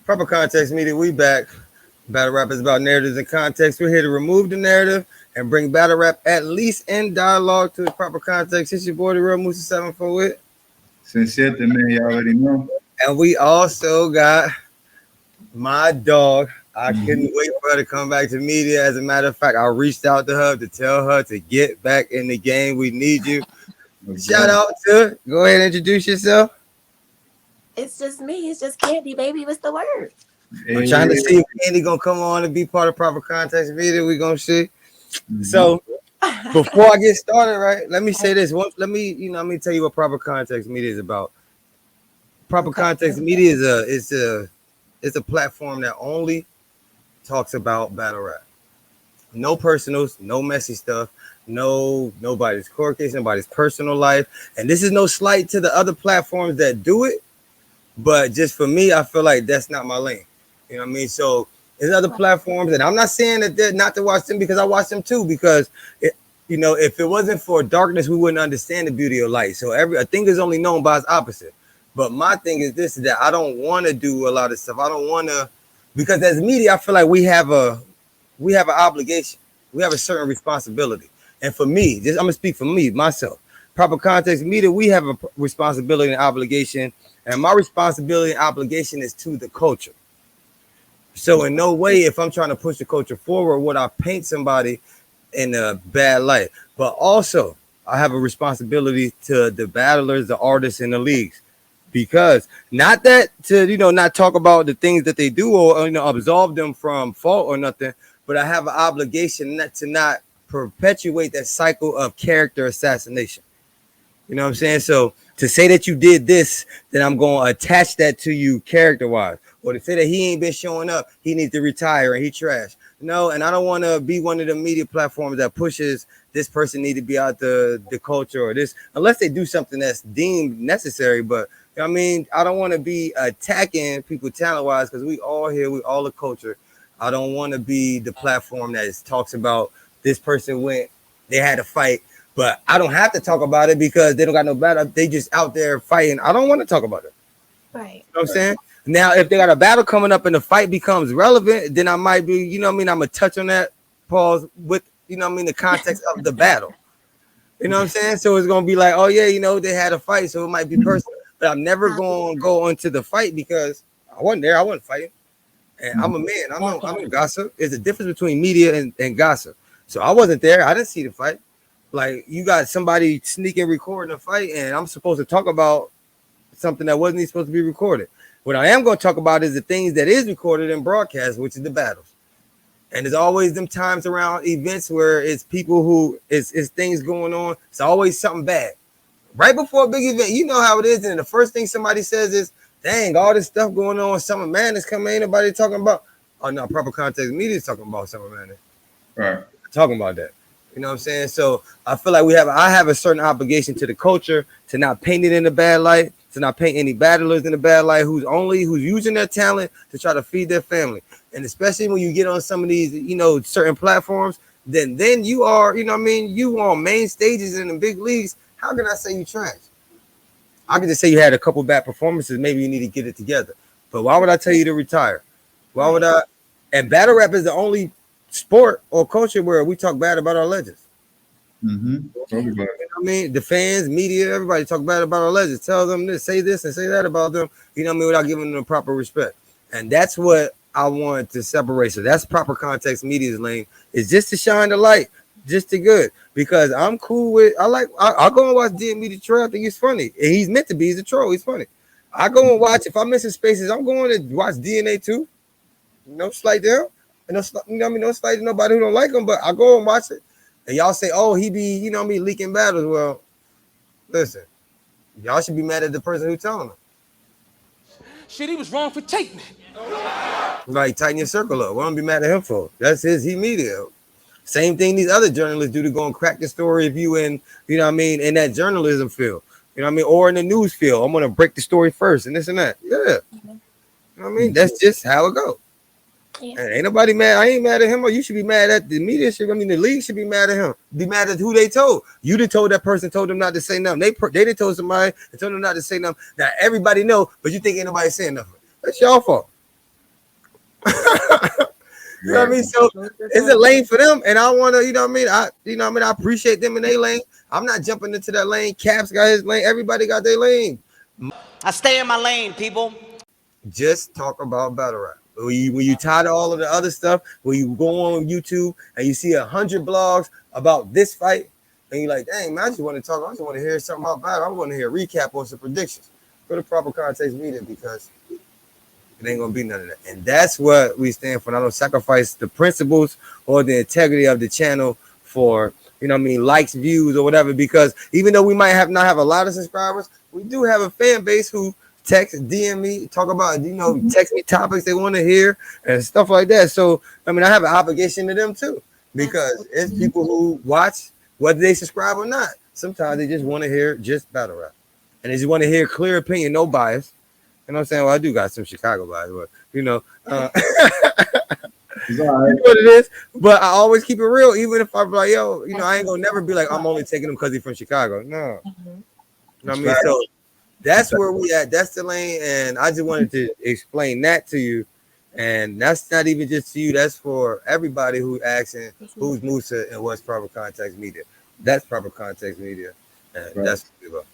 Proper Context Media, we back. Battle rap is about narratives and context. We're here to remove the narrative and bring battle rap at least in dialogue to the proper context. It's your boy, the real Musa 74 it. Since man, you already know. And we also got my dog. I couldn't wait for her to come back to media. As a matter of fact, I reached out to her to tell her to get back in the game. We need you. Okay. Shout out to her. Go ahead and introduce yourself. It's just me. It's just Candy, baby. What's the word? I'm trying to see if Candy gonna come on and be part of proper context video. We gonna see. So before I get started, right? Let me say this. Let me tell you what proper context media is about. Proper context media is a platform that only talks about battle rap. No personals, no messy stuff, nobody's court case, nobody's personal life. And this is no slight to the other platforms that do it, but just for me, I feel like that's not my lane. You know what I mean? So there's other platforms, and I'm not saying that they're not to watch them because I watch them too. Because if it wasn't for darkness, we wouldn't understand the beauty of light. So a thing is only known by its opposite. But my thing is this: is that I don't want to do a lot of stuff. I don't want to, because as media, I feel like we have an obligation. We have a certain responsibility. And for me, I'm gonna speak for me, myself. Proper context media, we have a responsibility and obligation, and my responsibility and obligation is to the culture. So in no way, if I'm trying to push the culture forward, would I paint somebody in a bad light. But also, I have a responsibility to the battlers, the artists, and the leagues. Because not that to not talk about the things that they do or absolve them from fault or nothing, but I have an obligation not perpetuate that cycle of character assassination. You know what I'm saying? So to say that you did this, then I'm going to attach that to you character-wise. Or to say that he ain't been showing up, he needs to retire and he trash. No, and I don't want to be one of the media platforms that pushes this person need to be out the culture or this, unless they do something that's deemed necessary. But I mean, I don't want to be attacking people talent-wise because we all here, we all a culture. I don't want to be the platform that talks about this person they had a fight, but I don't have to talk about it because they don't got no battle. They just out there fighting. I don't want to talk about it. Right. You know what I'm saying? Now, if they got a battle coming up and the fight becomes relevant, then I might be, I'm going to touch on that pause with, the context of the battle. You know what I'm saying? So it's going to be like, oh yeah, they had a fight, so it might be personal. But I'm never going to go into the fight because I wasn't there. I wasn't fighting. And I'm a man. I know gossip. There's a difference between media and gossip. So I wasn't there. I didn't see the fight. Like, you got somebody sneaking recording a fight, and I'm supposed to talk about something that wasn't even supposed to be recorded. What I am going to talk about is the things that is recorded and broadcast, which is the battles. And there's always them times around events where it's people who it's things going on. It's always something bad. Right before a big event, you know how it is. And the first thing somebody says is, dang, all this stuff going on, Summer Madness coming, ain't nobody talking about. Oh no, proper context media is talking about Summer Madness. Right. Talking about that. You know what I'm saying? So I feel like I have a certain obligation to the culture to not paint it in a bad light, to not paint any battlers in a bad light who's using their talent to try to feed their family. And especially when you get on some of these, certain platforms, then you are, you on main stages in the big leagues. How can I say you trash? I can just say you had a couple bad performances. Maybe you need to get it together. But why would I tell you to retire? Why would I? And battle rap is the only sport or culture where we talk bad about our legends. Mm-hmm. The fans, media, everybody talk bad about our legends. Tell them this, say this, and say that about them. Without giving them the proper respect. And that's what I want to separate. So that's proper context media's lane. Is just to shine the light, just to good. Because I'm cool with. I'll go and watch DME the troll. I think he's funny. And he's meant to be. He's a troll. He's funny. I go and watch. If I'm missing spaces, I'm going to watch DNA too. No slight down. No slight to nobody who don't like him. But I go and watch it. And y'all say, oh, he be, leaking battles. Well, listen, y'all should be mad at the person who telling them. Shit, he was wrong for taking it. Like, tighten your circle up. What am I be mad at him for? That's he media. Same thing these other journalists do to go and crack the story of you in, in that journalism field. Or in the news field. I'm going to break the story first and this and that. Yeah. You know what I mean? That's just how it goes. Yeah. And ain't nobody mad. I ain't mad at him, or you should be mad at the media. The league should be mad at him. Be mad at who they told. You done told that person, told them not to say nothing. They done told somebody and told them not to say nothing. Now everybody know, but you think ain't nobody saying nothing. That's your fault. You know what I mean? So it's a lane for them, and I want to, you know what I mean? I appreciate them in their lane. I'm not jumping into that lane. Caps got his lane. Everybody got their lane. I stay in my lane, people. Just talk about battle rap. When you tired of all of the other stuff, when you go on YouTube and you see 100 blogs about this fight, and you're like, dang, man, I just want to talk. I just want to hear something about battle. I want to hear a recap or some predictions. Go to Proper Context Media because it ain't gonna be none of that. And that's what we stand for. I don't sacrifice the principles or the integrity of the channel for, you know what I mean, likes, views, or whatever. Because even though we might not have a lot of subscribers, we do have a fan base who text, DM me, talk about, you know, text me topics they want to hear and stuff like that. So I mean, I have an obligation to them too, because it's people who watch whether they subscribe or not. Sometimes they just want to hear just battle rap, and they just want to hear clear opinion, no bias. You know what I'm saying? Well, I do got some Chicago bias, but you know, you know what it is. But I always keep it real, even if I'm like, yo, you know, I ain't gonna never be like, I'm only taking him because he's from Chicago. No, you know what I mean? So that's where we at. That's the lane, and I just wanted to explain that to you. And that's not even just to you. That's for everybody who's asking who's Musa and what's Proper Context Media. That's Proper Context Media, and that's what we about.